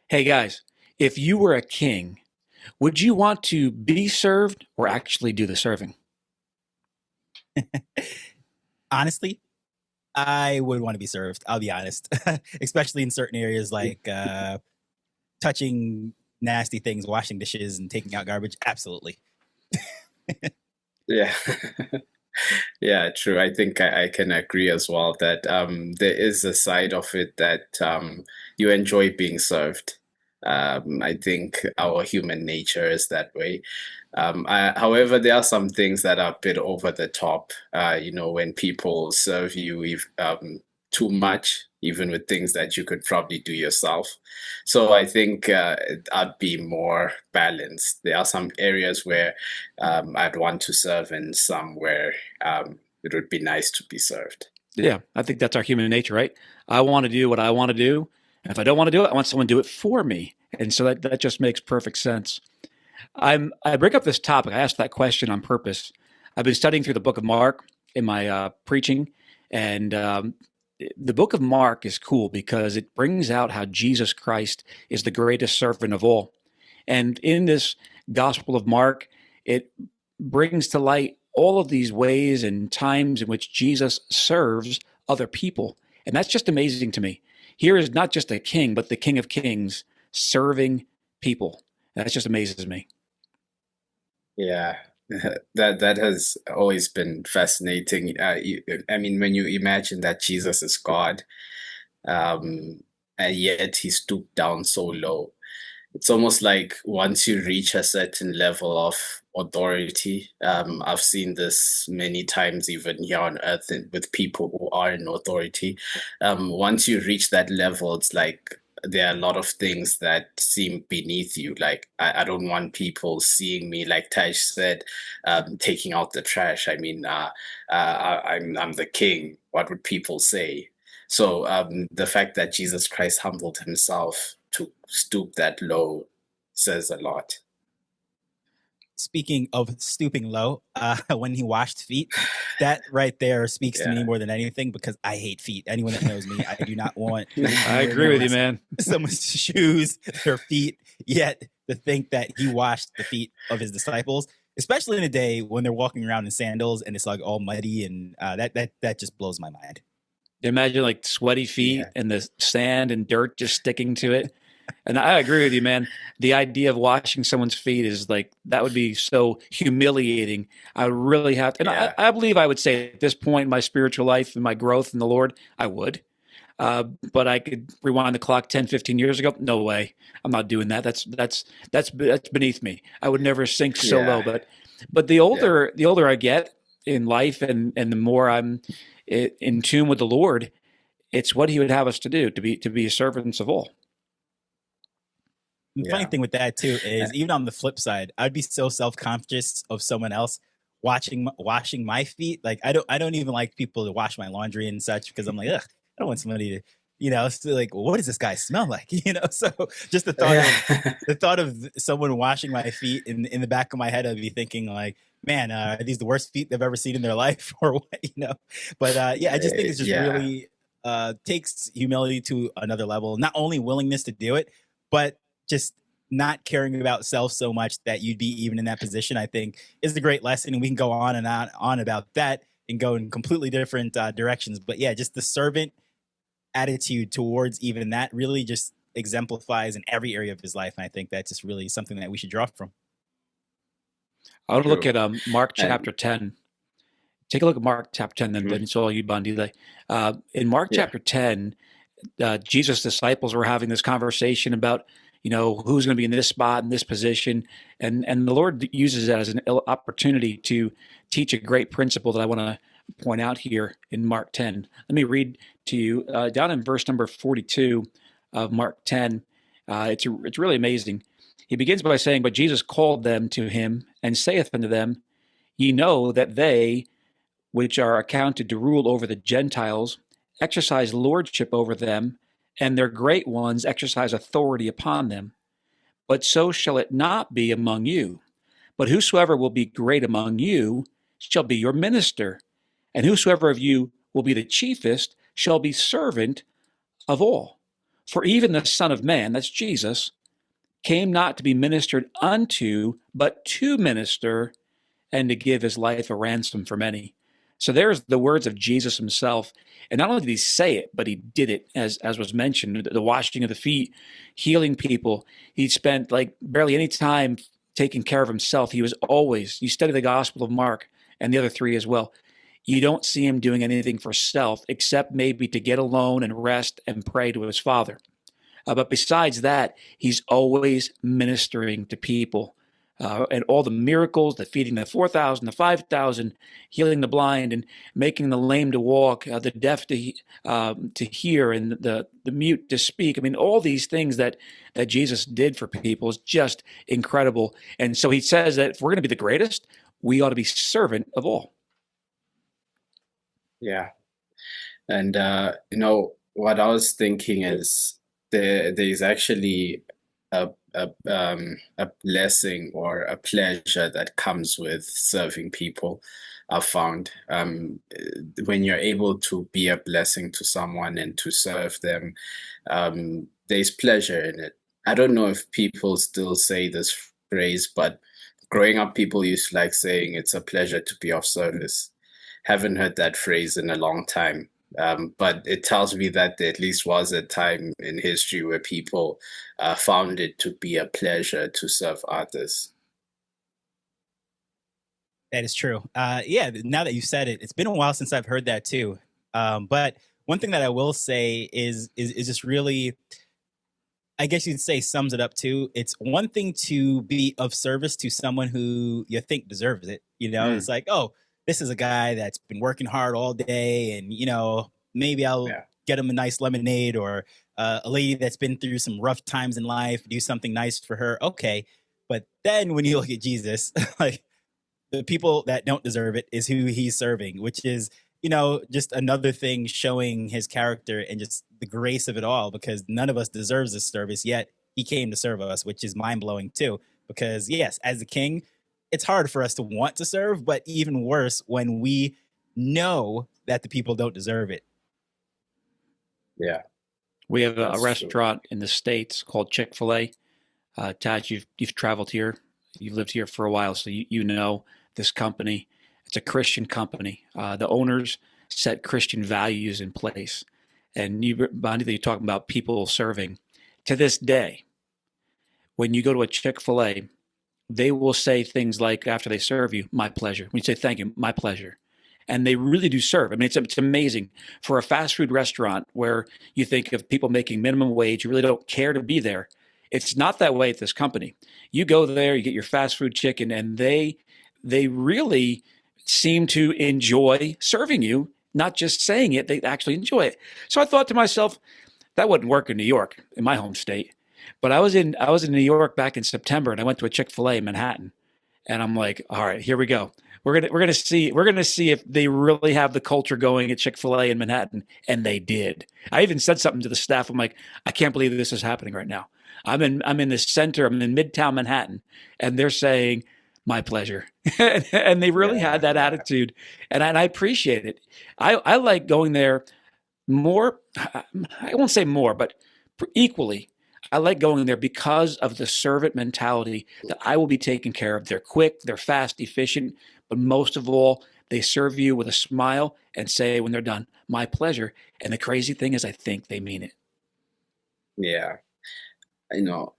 Hey guys, if you were a king, would you want to be served or actually do the serving? Honestly, I would want to be served. I'll be honest, especially in certain areas like touching nasty things, washing dishes, and taking out garbage. Absolutely. Yeah. Yeah, true. I think I can agree as well that there is a side of it that you enjoy being served. I think our human nature is that way. However, there are some things that are a bit over the top. When people serve you too much, even with things that you could probably do yourself. So I think I'd be more balanced. There are some areas where I'd want to serve, and some where it would be nice to be served. Yeah, I think that's our human nature, right? I want to do what I want to do. And if I don't want to do it, I want someone to do it for me. And so that just makes perfect sense. I bring up this topic. I asked that question on purpose. I've been studying through the book of Mark in my preaching, and the book of Mark is cool because it brings out how Jesus Christ is the greatest servant of all. And in this Gospel of Mark, it brings to light all of these ways and times in which Jesus serves other people. And that's just amazing to me. Here is not just a king, but the King of Kings serving people. That just amazes me. Yeah, that has always been fascinating. I mean, when you imagine that Jesus is God, and yet he stooped down so low. It's almost like once you reach a certain level of authority, I've seen this many times, even here on earth, with people who are in authority. Once you reach that level, it's like there are a lot of things that seem beneath you. Like, I don't want people seeing me, like Taj said, taking out the trash. I mean, I'm the king. What would people say? So the fact that Jesus Christ humbled himself to stoop that low says a lot. Speaking of stooping low, when he washed feet, that right there speaks to me Yeah. more than anything because I hate feet. Anyone that knows me, I do not want I anywhere agree with near you, man. someone's shoes, their feet. Yet to think that he washed the feet of his disciples, especially in a day when they're walking around in sandals and it's like all muddy, and that just blows my mind. Imagine like sweaty feet Yeah. and the sand and dirt just sticking to it. And I agree with you, man. The idea of washing someone's feet is like that would be so humiliating. I would really have, and Yeah. I believe I would say at this point in my spiritual life and my growth in the Lord, I would. But I could rewind the clock 10, 15 years ago. No way. I'm not doing that. That's beneath me. I would never sink so low. Yeah. But Yeah. the older I get in life, and the more I'm in tune with the Lord, it's what He would have us to do to be servants of all. The funny Yeah. thing with that too Uh, is even on the flip side, I'd be so self conscious of someone else washing my feet. Like I don't even like people to wash my laundry and such because I'm like, ugh, I don't want somebody to, still like, well, what does this guy smell like? So just Yeah. the thought of someone washing my feet in the back of my head, I'd be thinking like, man, are these the worst feet they've ever seen in their life or what? But yeah, I just think it's just Yeah. really takes humility to another level. Not only willingness to do it, but just not caring about self so much that you'd be even in that position, I think is a great lesson. And we can go on and on about that and go in completely different directions. But yeah, just the servant attitude towards even that really just exemplifies in every area of his life. And I think that's just really something that we should draw from. I would look True. at Mark And chapter 10. Take a look at Mark chapter 10, then mhm. it's all you, Bandile. In Mark Yeah. chapter 10, Jesus' disciples were having this conversation about, who's going to be in this spot, in this position. And the Lord uses that as an opportunity to teach a great principle that I want to point out here in Mark 10. Let me read to you down in verse number 42 of Mark 10. It's really amazing. He begins by saying, "But Jesus called them to him and saith unto them, Ye know that they which are accounted to rule over the Gentiles exercise lordship over them, and their great ones exercise authority upon them. But so shall it not be among you. But whosoever will be great among you shall be your minister, and whosoever of you will be the chiefest shall be servant of all. For even the Son of Man, that's Jesus, came not to be ministered unto, but to minister and to give his life a ransom for many. So there's the words of Jesus himself. And not only did he say it, but he did it, as was mentioned, the washing of the feet, healing people. He spent like barely any time taking care of himself. He was always, you study the Gospel of Mark and the other three as well. You don't see him doing anything for self except maybe to get alone and rest and pray to his Father. But besides that, he's always ministering to people. And all the miracles, the feeding the 4,000, the 5,000, healing the blind, and making the lame to walk, the deaf to hear, and the mute to speak. I mean, all these things that Jesus did for people is just incredible. And so he says that if we're going to be the greatest, we ought to be servant of all. Yeah. And what I was thinking is there's actually a blessing or a pleasure that comes with serving people. I've found when you're able to be a blessing to someone and to serve them, there's pleasure in it. I don't know if people still say this phrase, but growing up, people used to like saying it's a pleasure to be of service. Haven't heard that phrase in a long time. But it tells me that there at least was a time in history where people found it to be a pleasure to serve others. That is true. Yeah, now that you said it, it's been a while since I've heard that too. But one thing that I will say is just really, I guess you'd say, sums it up too. It's one thing to be of service to someone who you think deserves it. It's like, oh, this is a guy that's been working hard all day, and maybe I'll get him a nice lemonade, or a lady that's been through some rough times in life, do something nice for her. Okay. But then when you look at Jesus, like, the people that don't deserve it is who he's serving, which is, just another thing showing his character and just the grace of it all, because none of us deserves this service, yet he came to serve us, which is mind blowing too. Because yes, as a king, it's hard for us to want to serve, but even worse when we know that the people don't deserve it. Yeah. We have a restaurant in the States called Chick-fil-A. Tad, you've traveled here. You've lived here for a while, so you know this company. It's a Christian company. The owners set Christian values in place. And Bonnie, you're talking about people serving. To this day, when you go to a Chick-fil-A, they will say things like, after they serve you, my pleasure. When you say thank you, my pleasure. And they really do serve. I mean, it's amazing. For a fast food restaurant where you think of people making minimum wage, you really don't care to be there. It's not that way at this company. You go there, you get your fast food chicken, and they really seem to enjoy serving you, not just saying it, they actually enjoy it. So I thought to myself, that wouldn't work in New York, in my home state. But I was in New York back in September, and I went to a Chick-fil-A in Manhattan, and I'm like, all right, here we go. We're gonna see if they really have the culture going at Chick-fil-A in Manhattan, and they did. I even said something to the staff. I'm like, I can't believe this is happening right now. I'm in the center. I'm in Midtown Manhattan, and they're saying, my pleasure. And they really had that attitude, and I appreciate it. I like going there more. I won't say more, but equally. I like going there because of the servant mentality that I will be taken care of. They're quick, they're fast, efficient, but most of all, they serve you with a smile and say when they're done, my pleasure. And the crazy thing is, I think they mean it. Yeah.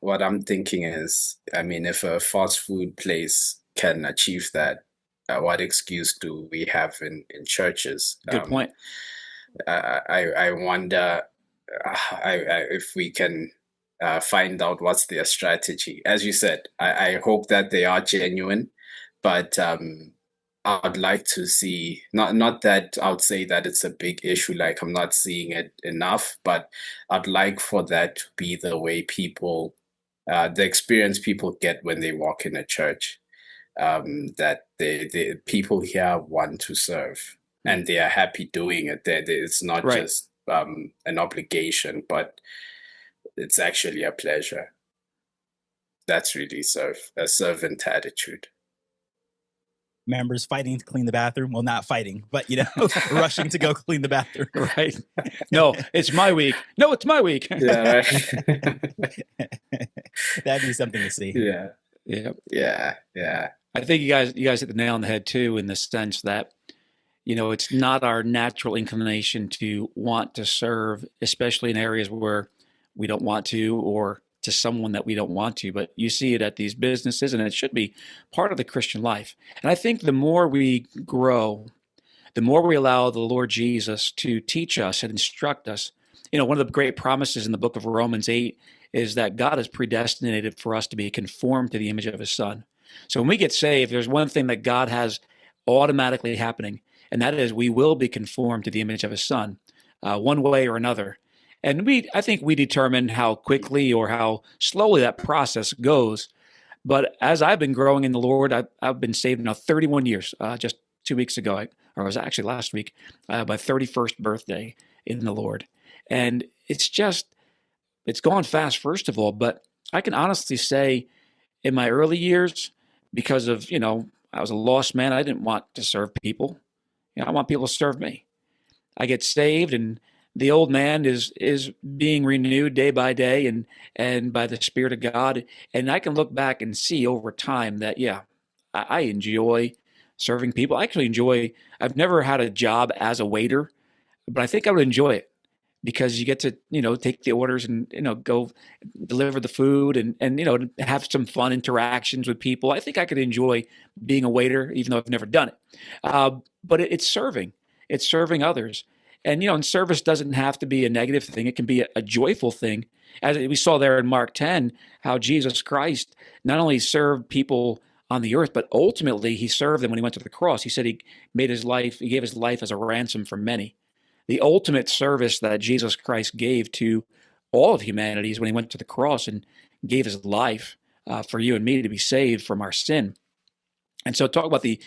What I'm thinking is, I mean, if a fast food place can achieve that, what excuse do we have in churches? Good point. I wonder if we can find out what's their strategy. As you said, I hope that they are genuine, but I'd like to see, not that I would say that it's a big issue, like I'm not seeing it enough, but I'd like for that to be the way people, the experience people get when they walk in a church, that the people here want to serve and they are happy doing it. It's not just an obligation, but it's actually a pleasure. That's really a servant attitude. members fighting to clean the bathroom. Well, not fighting, but rushing to go clean the bathroom. Right. No, it's my week. No, it's my week. Yeah, right. That'd be something to see. Yeah, Yeah. yeah. I think you guys hit the nail on the head too, in the sense that, it's not our natural inclination to want to serve, especially in areas where we don't want to, or to someone that we don't want to. But you see it at these businesses, and it should be part of the Christian life. And I think the more we grow, the more we allow the Lord Jesus to teach us and instruct us. One of the great promises in the book of Romans 8 is that God has predestinated for us to be conformed to the image of his Son. So when we get saved, there's one thing that God has automatically happening, and that is we will be conformed to the image of his Son, one way or another. And I think we determine how quickly or how slowly that process goes. But as I've been growing in the Lord, I've been saved now 31 years. Just 2 weeks ago, or it was actually last week, my 31st birthday in the Lord. And it's gone fast, first of all. But I can honestly say in my early years, because of, I was a lost man, I didn't want to serve people. I want people to serve me. I get saved, and the old man is being renewed day by day and by the Spirit of God. And I can look back and see over time that, I enjoy serving people. I actually I've never had a job as a waiter, but I think I would enjoy it because you get to, take the orders and, go deliver the food and have some fun interactions with people. I think I could enjoy being a waiter, even though I've never done it. But it's serving. It's serving others. And, and service doesn't have to be a negative thing. It can be a joyful thing. As we saw there in Mark 10, how Jesus Christ not only served people on the earth, but ultimately he served them when he went to the cross. He said he gave his life as a ransom for many. The ultimate service that Jesus Christ gave to all of humanity is when he went to the cross and gave his life for you and me to be saved from our sin. And so talk about the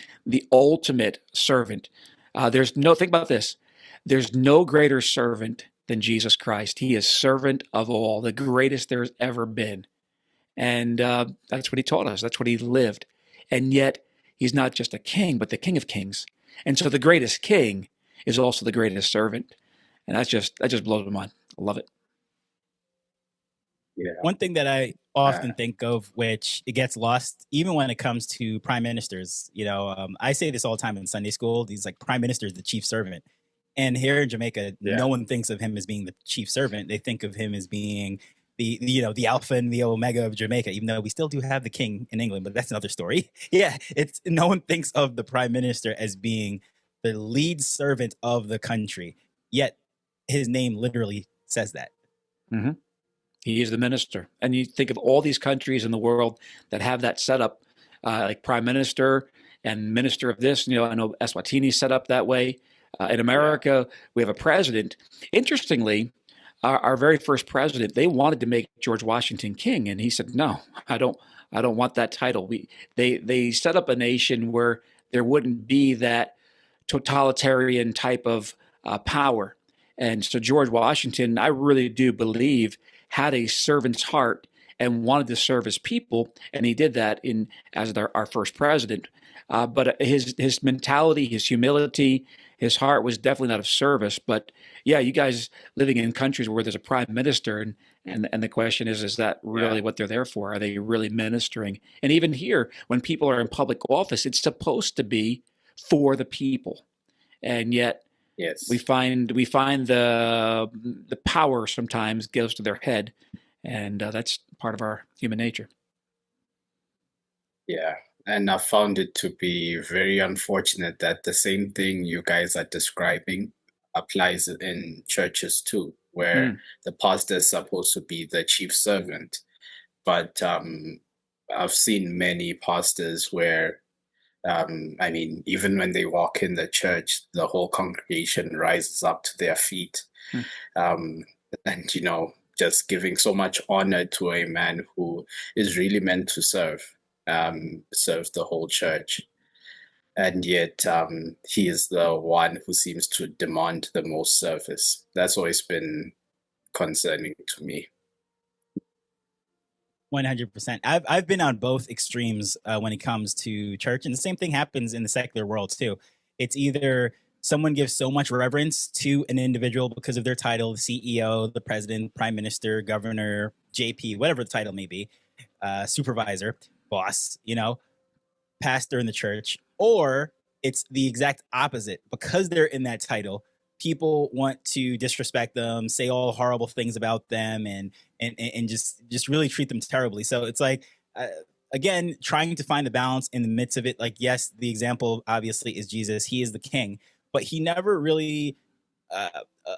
ultimate servant. Think about this. There's no greater servant than Jesus Christ. He is servant of all, the greatest there's ever been. And that's what he taught us. That's what he lived. And yet he's not just a king, but the King of Kings. And so the greatest king is also the greatest servant. And that just blows my mind. I love it. Yeah. One thing that I often think of, which it gets lost, even when it comes to prime ministers, I say this all the time in Sunday school. These like prime minister is the chief servant. And here in Jamaica, no one thinks of him as being the chief servant. They think of him as being the alpha and the omega of Jamaica, even though we still do have the king in England, but that's another story. Yeah, no one thinks of the prime minister as being the lead servant of the country, yet his name literally says that. Mm-hmm. He is the minister. And you think of all these countries in the world that have that setup, like prime minister and minister of this. I know Eswatini set up that way. In America, we have a president. Interestingly, our very first president, they wanted to make George Washington king, and he said, "No, I don't want that title." They set up a nation where there wouldn't be that totalitarian type of power. And so George Washington, I really do believe, had a servant's heart and wanted to serve his people, and he did that as our first president. But his mentality, his humility, his heart was definitely not of service. But yeah, you guys living in countries where there's a prime minister, and the question is that really what they're there for? Are they really ministering? And even here, when people are in public office, it's supposed to be for the people, and yet we find the power sometimes goes to their head, and that's part of our human nature. Yeah. And I found it to be very unfortunate that the same thing you guys are describing applies in churches too, where the pastor is supposed to be the chief servant. But I've seen many pastors where, even when they walk in the church, the whole congregation rises up to their feet. And, just giving so much honor to a man who is really meant to serve the whole church. And yet he is the one who seems to demand the most service. That's always been concerning to me. 100%. I've been on both extremes when it comes to church, and the same thing happens in the secular world too. It's either someone gives so much reverence to an individual because of their title, the CEO, the president, prime minister, governor, JP, whatever the title may be, supervisor, boss, pastor in the church, or it's the exact opposite. Because they're in that title, people want to disrespect them, say all horrible things about them, and just really treat them terribly. So it's like, again, trying to find the balance in the midst of it. Like, yes, the example obviously is Jesus. He is the king, but he never really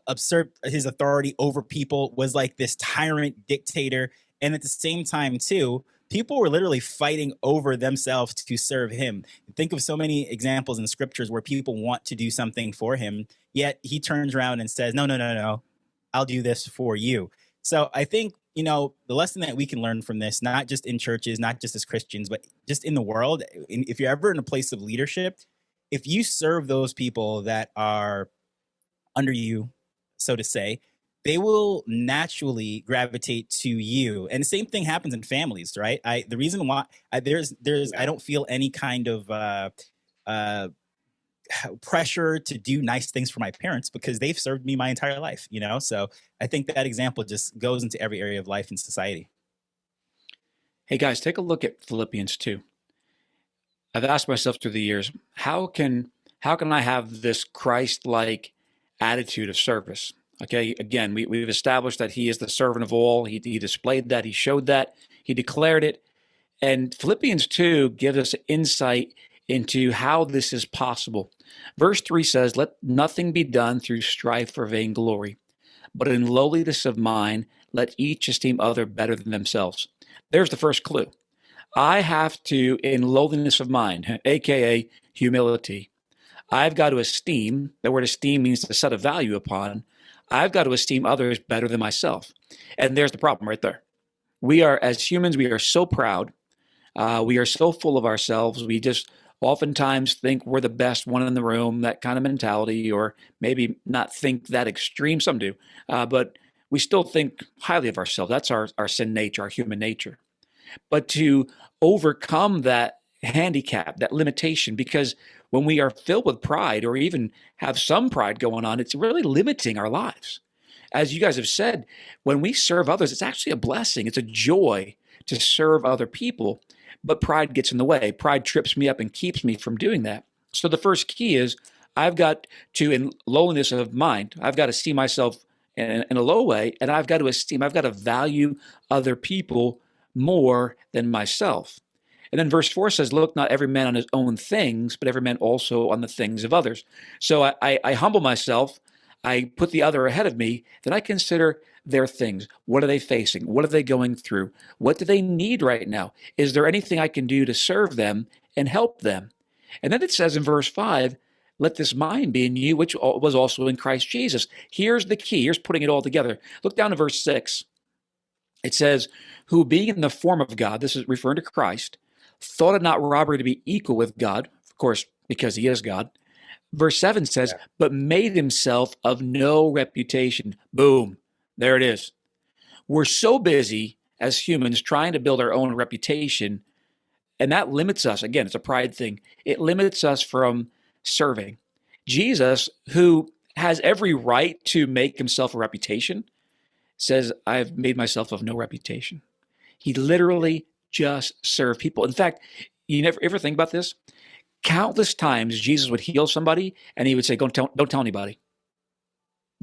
usurped his authority over people, was like this tyrant dictator. And at the same time too, people were literally fighting over themselves to serve him. Think of so many examples in the scriptures where people want to do something for him, yet he turns around and says, no, I'll do this for you. So I think, the lesson that we can learn from this, not just in churches, not just as Christians, but just in the world, if you're ever in a place of leadership, if you serve those people that are under you, so to say, they will naturally gravitate to you. And the same thing happens in families, right? The reason why I don't feel any kind of pressure to do nice things for my parents because they've served me my entire life, So I think that example just goes into every area of life and society. Hey guys, take a look at Philippians 2. I've asked myself through the years, how can I have this Christ-like attitude of service? Okay, again, we've established that he is the servant of all. He displayed that, he showed that, he declared it. And Philippians 2 gives us insight into how this is possible. Verse 3 says, "Let nothing be done through strife or vainglory, but in lowliness of mind, let each esteem other better than themselves." There's the first clue. I have to, in lowliness of mind, aka humility, I've got to esteem, the word esteem means to set a value upon, I've got to esteem others better than myself. And there's the problem right there. We are, as humans, we are so proud. We are so full of ourselves. We just oftentimes think we're the best one in the room, that kind of mentality, or maybe not think that extreme. Some do, but we still think highly of ourselves. That's our sin nature, our human nature. But to overcome that handicap, that limitation, because when we are filled with pride or even have some pride going on, it's really limiting our lives. As you guys have said, when we serve others, it's actually a blessing. It's a joy to serve other people, but pride gets in the way. Pride trips me up and keeps me from doing that. So the first key is I've got to, in lowliness of mind, I've got to see myself in a low way, and I've got to value other people more than myself. And then verse 4 says, "Look not every man on his own things, but every man also on the things of others." So I humble myself, I put the other ahead of me, then I consider their things. What are they facing? What are they going through? What do they need right now? Is there anything I can do to serve them and help them? And then it says in verse 5, "Let this mind be in you, which was also in Christ Jesus." Here's the key. Here's putting it all together. Look down to verse 6. It says, "Who being in the form of God," this is referring to Christ, "thought it not robbery to be equal with God," of course, because he is God. Verse 7 says, "But made himself of no reputation." Boom. There it is. We're so busy as humans trying to build our own reputation, and that limits us. Again, it's a pride thing. It limits us from serving. Jesus, who has every right to make himself a reputation, says, "I've made myself of no reputation." He literally just served people. In fact, you never ever think about this? Countless times Jesus would heal somebody and he would say, don't tell anybody.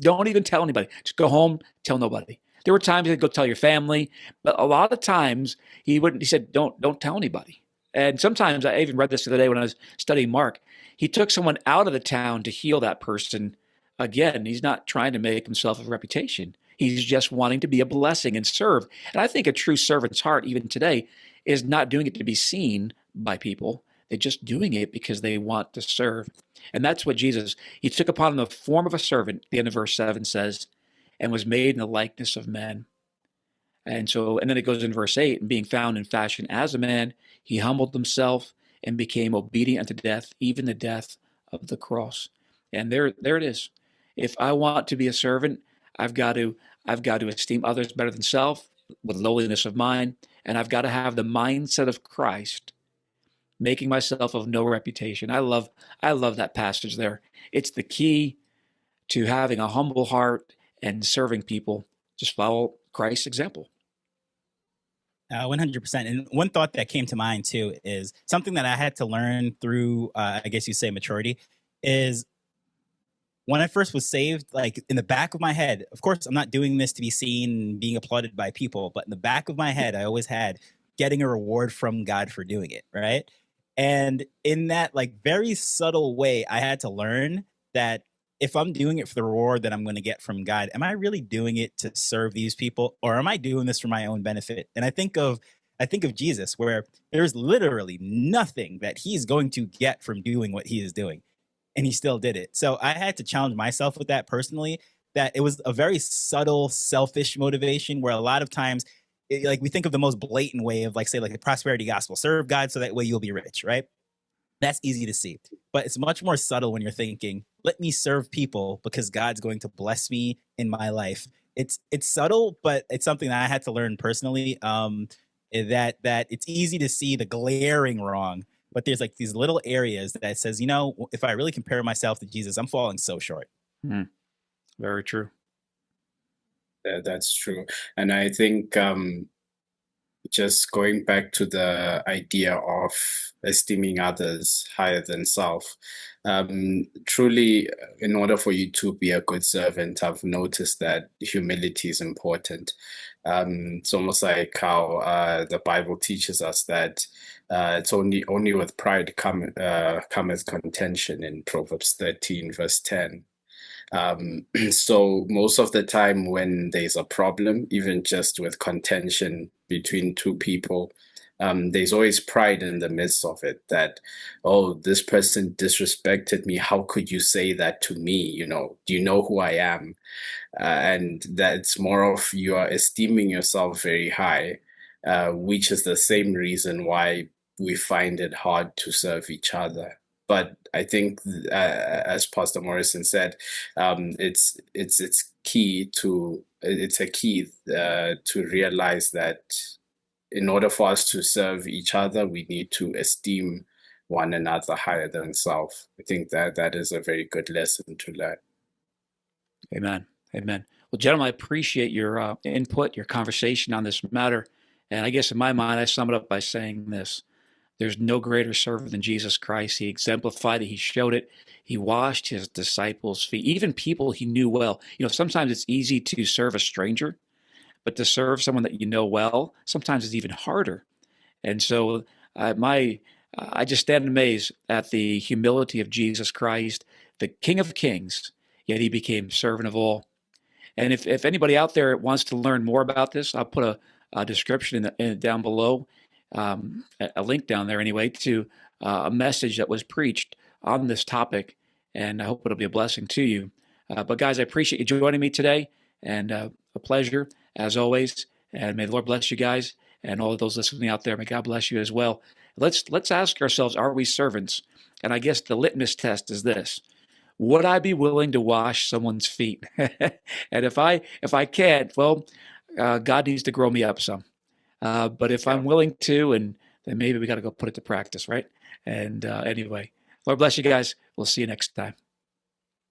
Don't even tell anybody. Just go home, tell nobody. There were times he'd go tell your family, but a lot of times he said, don't tell anybody. And sometimes, I even read this the other day when I was studying Mark, he took someone out of the town to heal that person. Again, he's not trying to make himself a reputation. He's just wanting to be a blessing and serve. And I think a true servant's heart, even today, is not doing it to be seen by people. They're just doing it because they want to serve. And that's what Jesus, he took upon him the form of a servant, the end of verse 7 says, and was made in the likeness of men. And then it goes in verse 8, and being found in fashion as a man, he humbled himself and became obedient unto death, even the death of the cross. And there it is. If I want to be a servant, I've got to esteem others better than self with lowliness of mind. and I've got to have the mindset of Christ, making myself of no reputation. I love that passage there. It's the key to having a humble heart and serving people. Just follow Christ's example. 100%. And one thought that came to mind too is something that I had to learn through, I guess you say maturity, is when I first was saved, like in the back of my head, of course, I'm not doing this to be seen and being applauded by people, but in the back of my head, I always had getting a reward from God for doing it, right? And in that like very subtle way, I had to learn that if I'm doing it for the reward that I'm going to get from God, am I really doing it to serve these people, or am I doing this for my own benefit? And I think of Jesus, where there's literally nothing that he's going to get from doing what he is doing, and he still did it. So I had to challenge myself with that personally, that it was a very subtle, selfish motivation, where a lot of times, like we think of the most blatant way of like, say, like the prosperity gospel, serve God so that way you'll be rich, right? That's easy to see, but it's much more subtle when you're thinking, let me serve people because God's going to bless me in my life. It's subtle, but it's something that I had to learn personally. That it's easy to see the glaring wrong, but there's like these little areas that says, you know, if I really compare myself to Jesus, I'm falling so short. Very true. That's true. And I think just going back to the idea of esteeming others higher than self, truly, in order for you to be a good servant, I've noticed that humility is important. It's almost like how the Bible teaches us that it's only with pride cometh contention in Proverbs 13, verse 10. So most of the time when there's a problem, even just with contention between two people, there's always pride in the midst of it, that, oh, this person disrespected me. How could you say that to me? You know, do you know who I am? And that's more of you are esteeming yourself very high, which is the same reason why we find it hard to serve each other. But I think, as Pastor Morrison said, it's a key to realize that in order for us to serve each other, we need to esteem one another higher than self. I think that is a very good lesson to learn. Amen. Amen. Well, gentlemen, I appreciate your input, your conversation on this matter. And I guess in my mind, I sum it up by saying this. There's no greater servant than Jesus Christ. He exemplified it. He showed it. He washed his disciples' feet, even people he knew well. You know, sometimes it's easy to serve a stranger, but to serve someone that you know well, sometimes it's even harder. And so I just stand amazed at the humility of Jesus Christ, the King of Kings, yet he became servant of all. And if anybody out there wants to learn more about this, I'll put a description down below. A link down there anyway to a message that was preached on this topic, and I hope it'll be a blessing to you. But guys, I appreciate you joining me today, and a pleasure as always. And may the Lord bless you guys and all of those listening out there. May God bless you as well. Let's ask ourselves: are we servants? And I guess the litmus test is this: would I be willing to wash someone's feet? And if I can't, well, God needs to grow me up some. But if I'm willing to, and then maybe we got to go put it to practice, right? And anyway, Lord bless you guys. We'll see you next time.